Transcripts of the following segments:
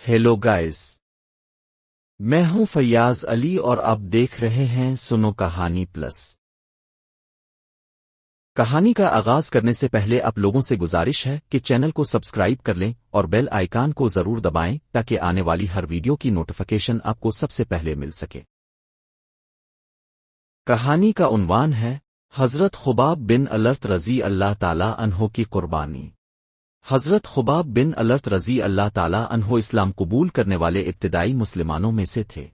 Hello guys, میں ہوں فیاض علی اور آپ دیکھ رہے ہیں سنو کہانی پلس۔ کہانی کا آغاز کرنے سے پہلے آپ لوگوں سے گزارش ہے کہ چینل کو سبسکرائب کر لیں اور بیل آئیکن کو ضرور دبائیں تاکہ آنے والی ہر ویڈیو کی نوٹیفیکیشن آپ کو سب سے پہلے مل سکے۔ کہانی کا عنوان ہے حضرت خباب بن الارت رضی اللہ تعالی عنہ کی قربانی۔ حضرت خباب بن الارت رضی اللہ تعالی عنہ اسلام قبول کرنے والے ابتدائی مسلمانوں میں سے تھے۔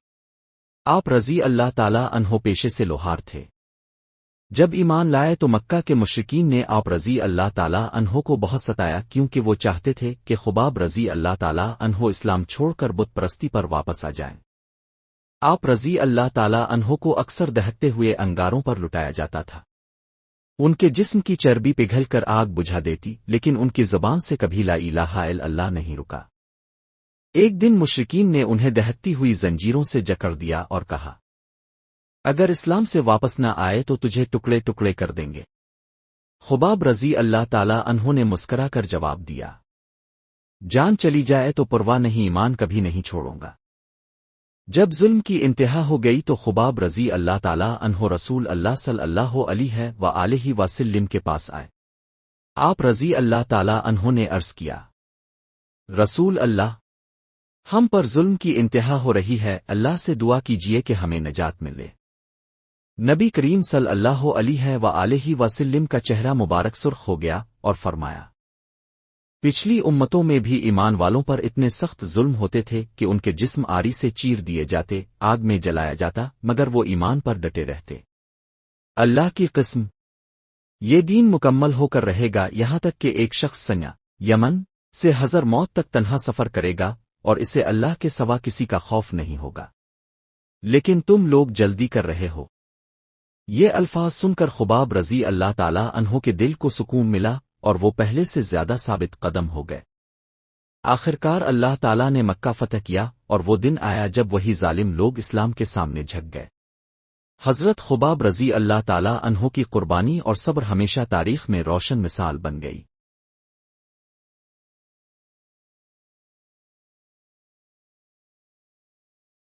آپ رضی اللہ تعالی عنہ پیشے سے لوہار تھے۔ جب ایمان لائے تو مکہ کے مشرکین نے آپ رضی اللہ تعالی عنہ کو بہت ستایا کیونکہ وہ چاہتے تھے کہ خباب رضی اللہ تعالی عنہ اسلام چھوڑ کر بت پرستی پر واپس آ جائیں۔ آپ رضی اللہ تعالی عنہ کو اکثر دہکتے ہوئے انگاروں پر لٹایا جاتا تھا۔ ان کے جسم کی چربی پگھل کر آگ بجھا دیتی، لیکن ان کی زبان سے کبھی لا الہ الا اللہ نہیں رکا۔ ایک دن مشرکین نے انہیں دہکتی ہوئی زنجیروں سے جکڑ دیا اور کہا، اگر اسلام سے واپس نہ آئے تو تجھے ٹکڑے ٹکڑے کر دیں گے۔ خباب رضی اللہ تعالی عنہ نے مسکرا کر جواب دیا، جان چلی جائے تو پرواہ نہیں، ایمان کبھی نہیں چھوڑوں گا۔ جب ظلم کی انتہا ہو گئی تو خباب رضی اللہ تعالی عنہ رسول اللہ صلی اللہ علیہ وآلہ وسلم کے پاس آئے۔ آپ رضی اللہ تعالی عنہ نے عرض کیا، رسول اللہ، ہم پر ظلم کی انتہا ہو رہی ہے، اللہ سے دعا کیجیے کہ ہمیں نجات ملے۔ نبی کریم صلی اللہ علیہ وآلہ وسلم کا چہرہ مبارک سرخ ہو گیا اور فرمایا، پچھلی امتوں میں بھی ایمان والوں پر اتنے سخت ظلم ہوتے تھے کہ ان کے جسم آری سے چیر دیے جاتے، آگ میں جلایا جاتا، مگر وہ ایمان پر ڈٹے رہتے۔ اللہ کی قسم، یہ دین مکمل ہو کر رہے گا یہاں تک کہ ایک شخص سنیا یمن سے حضر موت تک تنہا سفر کرے گا اور اسے اللہ کے سوا کسی کا خوف نہیں ہوگا، لیکن تم لوگ جلدی کر رہے ہو۔ یہ الفاظ سن کر خباب رضی اللہ تعالی عنہ کے دل کو سکون ملا اور وہ پہلے سے زیادہ ثابت قدم ہو گئے۔ آخرکار اللہ تعالیٰ نے مکہ فتح کیا اور وہ دن آیا جب وہی ظالم لوگ اسلام کے سامنے جھک گئے۔ حضرت خباب رضی اللہ تعالی عنہ کی قربانی اور صبر ہمیشہ تاریخ میں روشن مثال بن گئی۔